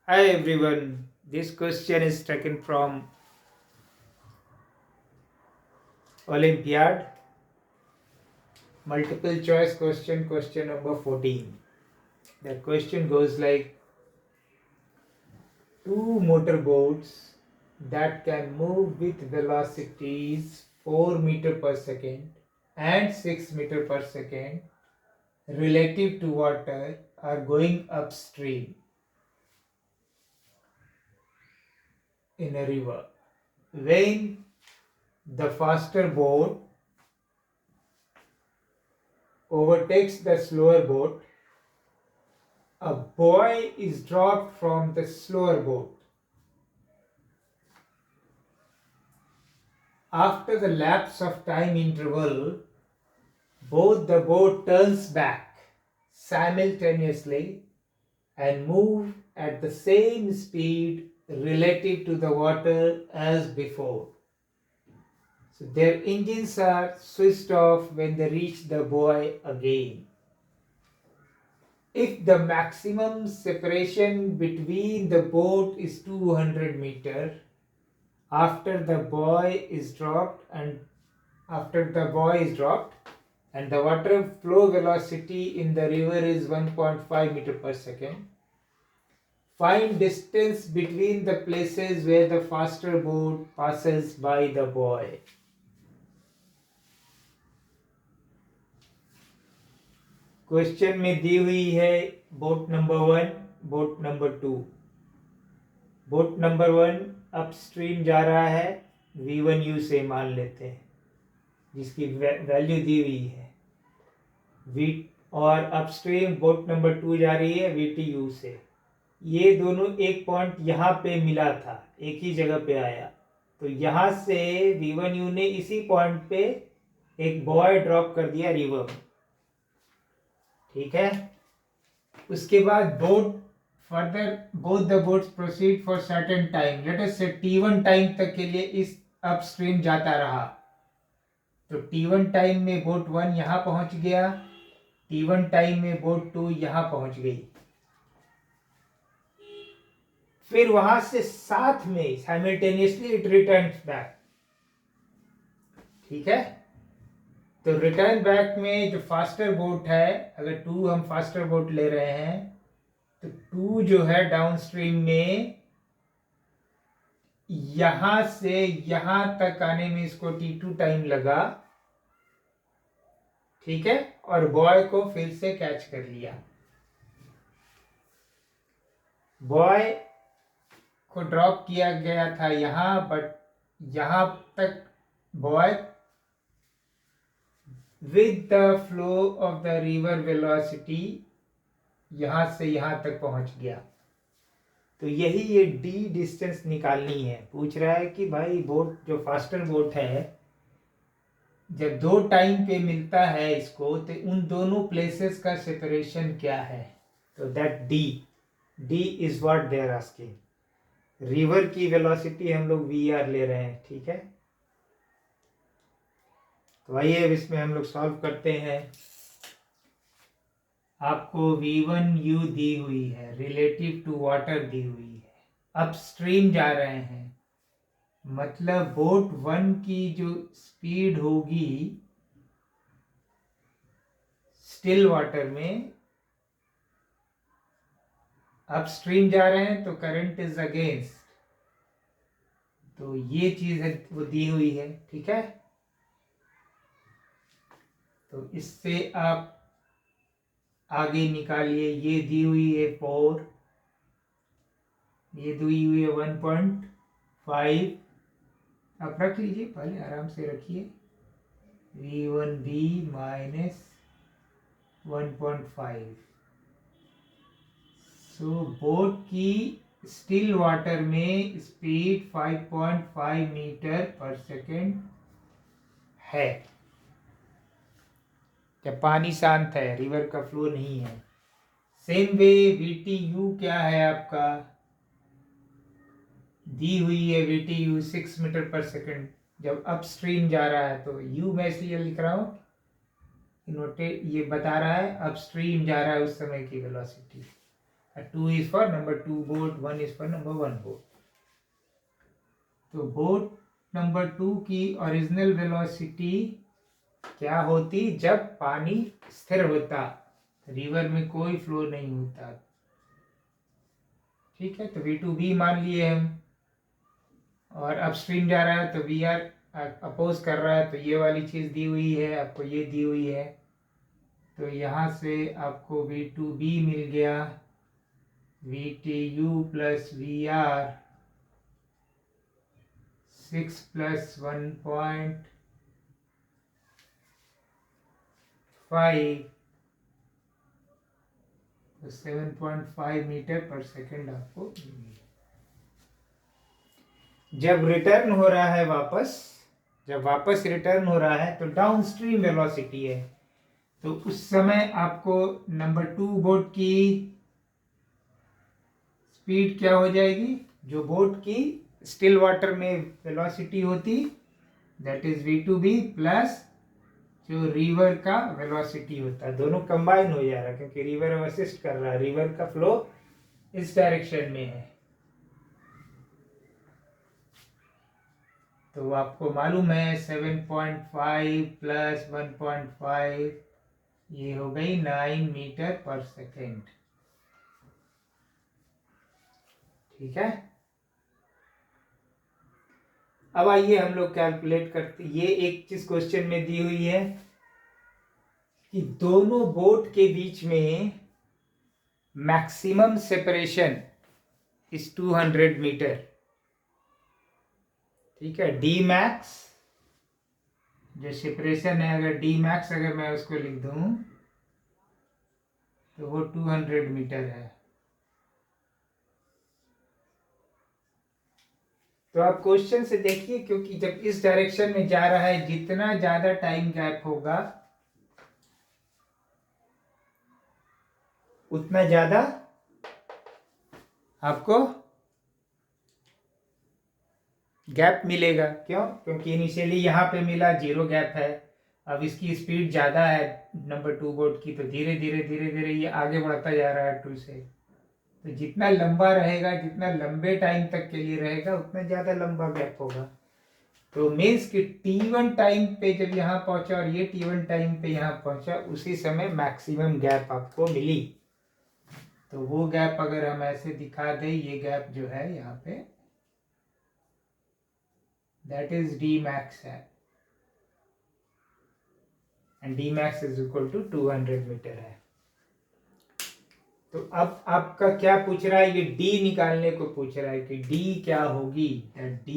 Hi everyone, this question is taken from Olympiad. Multiple choice question, question number 14. The question goes like two motorboats that can move with velocities 4 meter per second and 6 meter per second relative to water are going upstream in a river. When the faster boat overtakes the slower boat, a buoy is dropped from the slower boat. After the lapse of time interval, both the boat turns back simultaneously and move at the same speed relative to the water as before. So their engines are switched off when they reach the buoy again. If the maximum separation between the boat is 200 meter, after the buoy is dropped and the water flow velocity in the river is 1.5 meter per second, find distance between the places where the faster boat passes by the buoy. Question में दी हुई है boat number 1, boat number 2. Boat number 1 upstream जा रहा है, V1U से मान लेते हैं, जिसकी वैल्यू दी हुई है V, और अपस्ट्रीम बोट नंबर 2 जा रही है VTU से. ये दोनों एक पॉइंट यहाँ पे मिला था, एक ही जगह पे आया, तो यहाँ से V1U ने इसी पॉइंट पे एक बॉय ड्रॉप कर दिया रिवर में. ठीक है. उसके बाद boat further both the boats proceed for certain time, let us से T1 टाइम तक के लिए इस अपस्ट्रीम जाता रहा. तो T1 टाइम में बोट 1 यहाँ पहुंच गया, T1 टाइम में बोट 2 यहाँ पहुंच गई. फिर वहां से साथ में साइमल्टेनियसली इट रिटर्न्स बैक. ठीक है. तो रिटर्न बैक में जो फास्टर बोट है, अगर 2 हम फास्टर बोट ले रहे हैं तो 2 जो है डाउनस्ट्रीम में यहां से यहां तक आने में इसको T2 टाइम लगा. ठीक है. और बॉय को फिर से कैच कर लिया. बॉय को ड्रॉप किया गया था यहां, बट यहां तक boy with the flow of the river velocity यहां से यहां तक पहुंच गया. तो यही ये डी डिस्टेंस निकालनी है. पूछ रहा है कि भाई बोट जो फास्टर बोट है, जब 2 टाइम पे मिलता है इसको, तो उन दोनों प्लेसेस का सेपरेशन क्या है. तो that D is what they are asking. River की वेलोसिटी हम लोग VR ले रहे हैं. ठीक है. तो आइए अब इसमें हम लोग सॉल्व करते हैं. आपको V1U दी हुई है, रिलेटिव टू वाटर दी हुई है, अपस्ट्रीम जा रहे हैं, मतलब बोट 1 की जो स्पीड होगी स्टिल वाटर में, अपस्ट्रीम जा रहे हैं तो करंट इज अगेंस्ट. तो ये चीज है वो दी हुई है. ठीक है. तो इससे आप आगे निकालिए. ये दी हुई है 4, ये दी हुई है 1.5. आप रख लीजिए, पहले आराम से रखिए. V1B minus 1.5. सो बोट की स्टिल वाटर में स्पीड 5.5 मीटर पर सेकेंड है. क्या पानी शांत है, रिवर का फ्लो नहीं है. सेम वे VTU क्या है आपका, दी हुई है VTU 6 मीटर पर सेकेंड. जब अपस्ट्रीम जा रहा है तो U मैं इसलिए लिख रहा हूँ, ये बता रहा है अपस्ट्रीम जा रहा है उस समय की velocity. 2 is for number 2 boat, 1 is for number 1 boat. तो बोट नंबर 2 की ओरिजिनल वेलोसिटी क्या होती जब पानी स्थिर होता, रिवर में कोई फ्लो नहीं होता. ठीक है, तो V2B मान लिए हम, और अपस्ट्रीम जा रहा है तो वी आर अपोज कर रहा है, तो ये वाली चीज दी हुई है आपको, ये दी हुई है. तो यहाँ से आपको V2B मिल गया, VTU प्लस VR 6 प्लस 1.5, तो 7.5 मीटर पर सेकेंड आपको मिल गया. जब रिटर्न हो रहा है जब वापस रिटर्न हो रहा है तो डाउन स्ट्रीम वेलोसिटी है, तो उस समय आपको नंबर 2 बोट की स्पीड क्या हो जाएगी, जो बोट की स्टिल वाटर में वेलोसिटी होती, दैट इज V2B प्लस जो रिवर का वेलोसिटी होता है. दोनों कंबाइन हो जा रहा है क्योंकि रिवर असिस्ट कर रहा है, रिवर का फ्लो इस डायरेक्शन में है. तो आपको मालूम है 7.5 प्लस 1.5, ये हो गई 9 मीटर पर सेकेंड. ठीक है, अब आइए हम लोग कैलकुलेट करते. ये एक चीज क्वेश्चन में दी हुई है कि दोनों बोट के बीच में मैक्सिमम सेपरेशन इज 200 मीटर. ठीक है, डी मैक्स जो सेपरेशन है, अगर डी मैक्स अगर मैं उसको लिख दूं तो वो 200 मीटर है. तो आप क्वेश्चन से देखिए, क्योंकि जब इस डायरेक्शन में जा रहा है जितना ज्यादा टाइम गैप होगा उतना ज्यादा आपको गैप मिलेगा. क्यों? क्योंकि इनिशियली यहाँ पे मिला 0 गैप है, अब इसकी स्पीड ज़्यादा है नंबर 2 बोट की, तो धीरे धीरे धीरे धीरे ये आगे बढ़ता जा रहा है 2 से. तो जितना लंबा रहेगा, जितना लंबे टाइम तक के लिए रहेगा, उतना ज़्यादा लंबा गैप होगा. तो मीन्स कि T1 टाइम पे जब यहाँ पहुँचा और ये T1 टाइम पे यहाँ पहुँचा, उसी समय मैक्सिमम गैप आपको मिली. तो वो गैप अगर हम ऐसे दिखा दें, ये गैप जो है यहाँ पे, that is D max है, and D max is equal to 200 metre है. तो अब आपका क्या पूछ रहा है, ये D निकालने को पूछ रहा है कि D क्या होगी. D,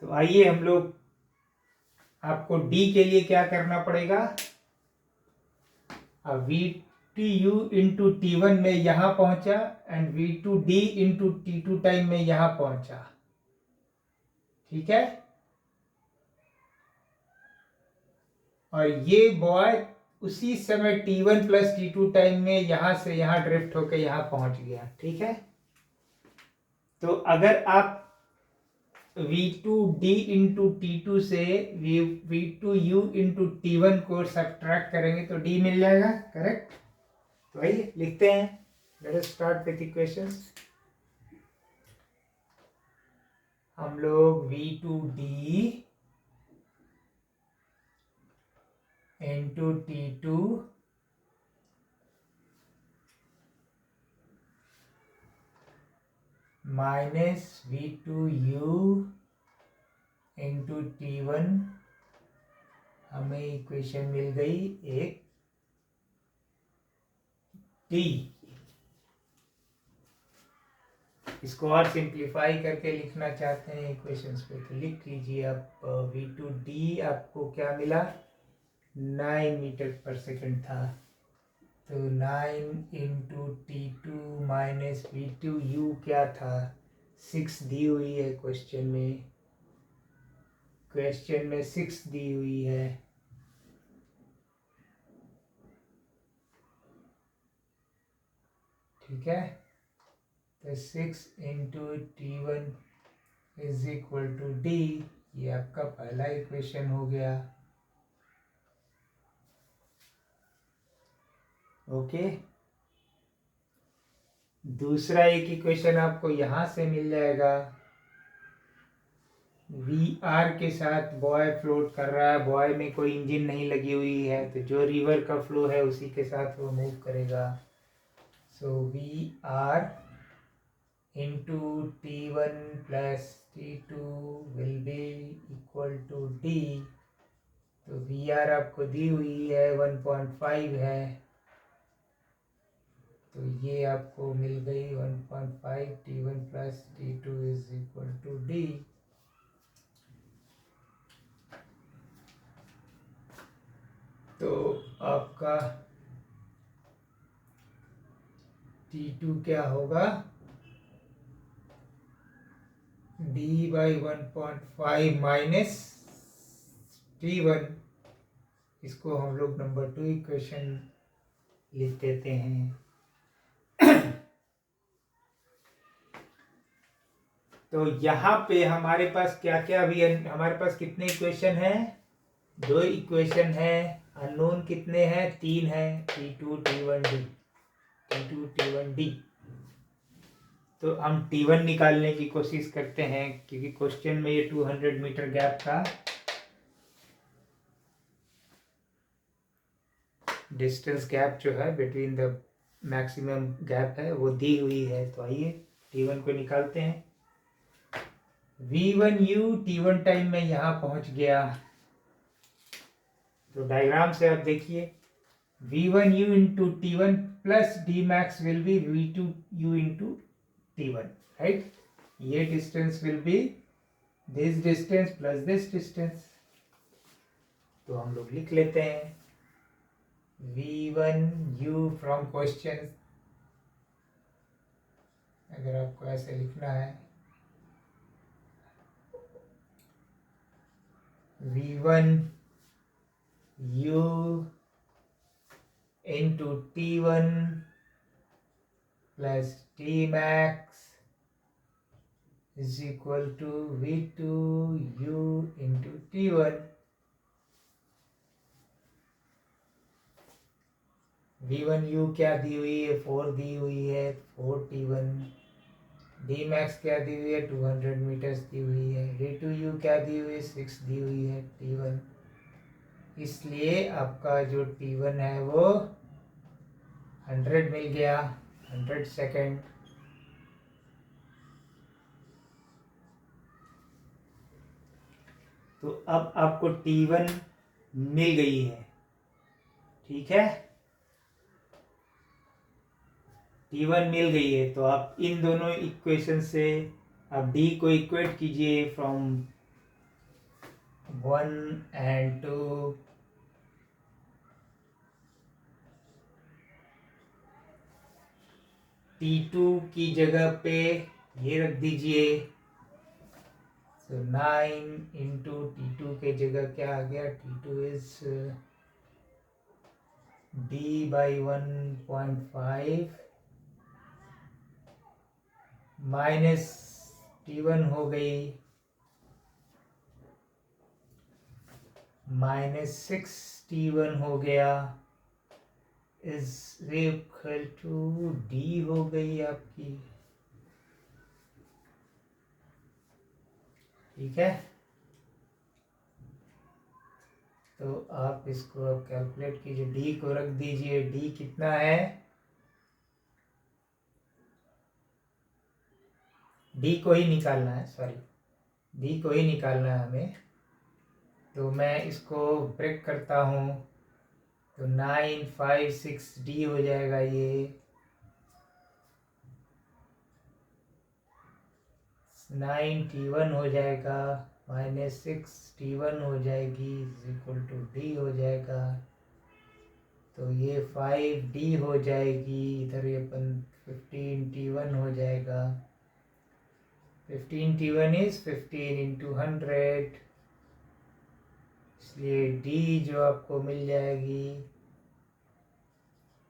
तो आइए हम लोग, आपको D के लिए क्या करना पड़ेगा, VTU इंटू T1 में यहां पहुंचा and V2D into T2 time में यहां पहुंचा. ठीक है, और ये बॉय उसी समय T1 प्लस T2 टाइम में यहां से यहां ड्रिफ्ट होकर यहां पहुंच गया. ठीक है, तो अगर आप V2D इंटू T2 से V2U इंटू T1 को सब्ट्रैक्ट करेंगे तो D मिल जाएगा. करेक्ट. तो आइए लिखते हैं, let us start with equations. हम लोग V2D into T2 minus V2U into T1, हमें इक्वेशन मिल गई एक D. इसको और सिंप्लीफाई करके लिखना चाहते हैं इक्वेशंस पे तो लिख लीजिए आप. V2D आपको क्या मिला, 9 मीटर पर सेकंड था, तो 9 इंटू T2 माइनस V2U क्या था, 6 दी हुई है क्वेश्चन में, 6 दी हुई है. ठीक है, तो 6 into T1 is equal to D. ये आपका पहला इक्वेशन हो गया. ओके। दूसरा एक इक्वेशन आपको यहाँ से मिल जाएगा। वी आर के साथ बॉय फ्लोट कर रहा है, बॉय में कोई इंजन नहीं लगी हुई है, तो जो रिवर का फ्लो है उसी के साथ वो मूव करेगा। So V R into T1 plus T2 will be equal to D. तो वी आर आपको दी हुई है 1.5 है, तो ये आपको मिल गई 1.5 T1 plus T2 is equal to D. तो आपका T2 क्या होगा, d बाई 1.5 माइनस T1। इसको हम लोग नंबर 2 इक्वेशन लिख देते हैं। तो यहाँ पे हमारे पास क्या क्या, अभी हमारे पास कितने इक्वेशन हैं, 2 इक्वेशन है। अननोन कितने हैं, 3 है, T2 T1 D, T2 T1 D। तो हम T1 निकालने की कोशिश करते हैं, क्योंकि क्वेश्चन में ये 200 मीटर गैप का डिस्टेंस गैप जो है बिटवीन द मैक्सिमम गैप है वो दी हुई है। तो आइए T1 को निकालते हैं। V1U T1 टाइम में यहाँ पहुँच गया। तो डायग्राम से आप देखिए, V1U into T1 plus D max will be V2U into T1, right. ये distance will be this distance plus this distance. तो हम लोग लिख लेते हैं V1U फ्रॉम क्वेश्चन। अगर आपको ऐसे लिखना है, V1U into T1 plus Tmax is equal to V2U into T1। V1U क्या दी हुई है, 4 दी हुई है, 4 T1। Dmax क्या दी हुई है, 200 मीटर्स दी हुई है। V2U क्या दी हुई है, 6 दी हुई है, T1। इसलिए आपका जो T1 है वो 100 मिल गया, 100 सेकेंड। तो अब आपको T1 मिल गई है, ठीक है। T1 मिल गई है, तो आप इन दोनों इक्वेशन से आप D को इक्वेट कीजिए फ्रॉम 1 and 2। T2 की जगह पे ये रख दीजिए। तो 9 इंटू T2 के जगह क्या आ गया, T2 is D by 1.5 minus T1 हो गई -6 T1 हो गया, इज इक्वल टू D हो गई आपकी, ठीक है। तो आप इसको अब कैलकुलेट कीजिए, D को रख दीजिए। D कितना है, D को ही निकालना है, सॉरी, D को ही निकालना है हमें। तो मैं इसको ब्रेक करता हूँ, तो 956D हो जाएगा ये। 9 T1 हो जाएगा, -6 T1 हो जाएगी, इज इक्वल टू D हो जाएगा। तो ये 5D हो जाएगी, इधर ये 15 T1 हो जाएगा। 15 T1 इज 15 इंटू 100, इसलिए D जो आपको मिल जाएगी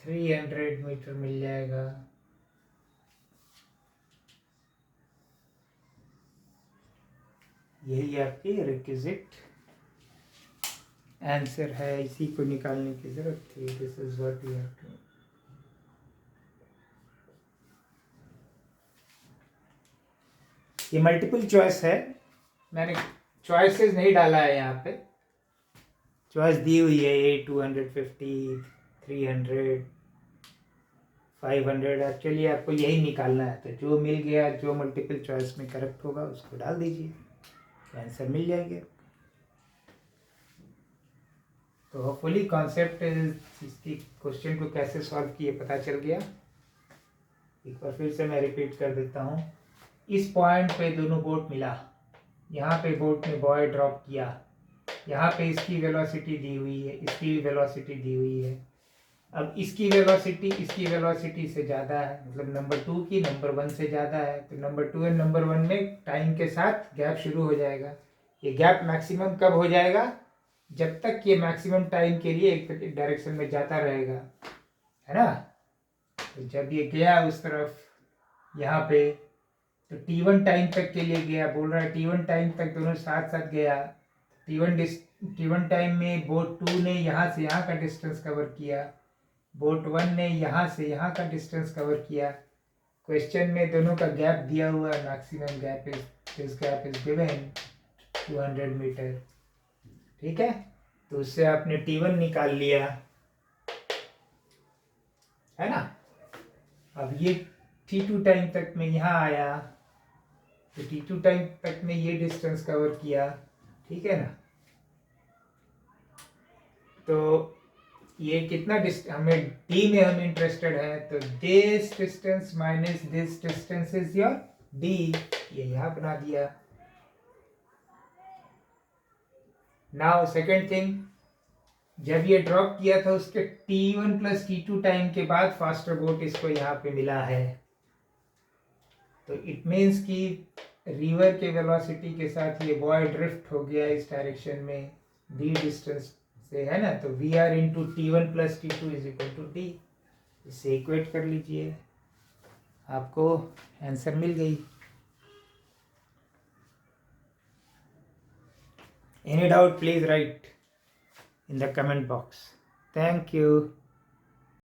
300 मीटर मिल जाएगा। यही आपकी रिक्विजिट आंसर है, इसी को निकालने की जरूरत थी। This is what we have to ये मल्टीपल चॉइस है, मैंने चॉइसेस नहीं डाला है यहाँ पे, चॉइस दी हुई है ये 250, 300, 500। एक्चुअली आपको यही निकालना है, तो जो मिल गया, जो मल्टीपल चॉइस में करेक्ट होगा उसको डाल दीजिए, आंसर मिल जाएंगे। तो होपफुली कॉन्सेप्ट इसकी क्वेश्चन को कैसे सॉल्व किए पता चल गया। एक बार फिर से मैं रिपीट कर देता हूँ। इस पॉइंट पे दोनों बोट मिला, यहाँ पे बोट ने बॉय ड्रॉप किया, यहाँ पे इसकी वेलोसिटी दी हुई है, इसकी वेलोसिटी दी हुई है। अब इसकी वेलोसिटी से ज़्यादा है, मतलब नंबर 2 की नंबर 1 से ज़्यादा है, तो नंबर 2 एंड नंबर 1 में टाइम के साथ गैप शुरू हो जाएगा। ये गैप मैक्सिमम कब हो जाएगा? जब तक ये मैक्सिमम टाइम के लिए एक डायरेक्शन में जाता रहेगा, है ना। तो जब ये गया उस तरफ, यहाँ पे, तो T1 टाइम तक के लिए गया, बोल रहा है T1 टाइम तक दोनों साथ साथ गया। T1 टाइम में बोट 2 ने यहाँ से यहाँ का डिस्टेंस कवर किया, बोट 1 ने यहाँ से यहाँ का डिस्टेंस कवर किया। क्वेश्चन में दोनों का गैप दिया हुआ, maximum gap is given 200 metre, ठीक है। तो उससे आपने T1 निकाल लिया, है ना। अब ये T2 टाइम तक में यहाँ आया, तो T2 टाइम तक में ये डिस्टेंस कवर किया, ठीक है ना। तो ये कितना हमें D में हम इंटरेस्टेड है, तो this distance minus this distance is your D, ये यहाँ बना दिया। नाउ सेकेंड थिंग, जब ये ड्रॉप किया था उसके T1 प्लस T2 टाइम के बाद फास्टर बोट इसको यहाँ पे मिला है, तो इट मीन्स कि रिवर के वेलोसिटी के साथ ये बॉय ड्रिफ्ट हो गया इस डायरेक्शन में D डिस्टेंस से, है ना। तो V R into T1 plus T2 is equal to D, इससे इक्वेट कर लीजिए, आपको आंसर मिल गई। Any doubt, please write in the comment box. Thank you.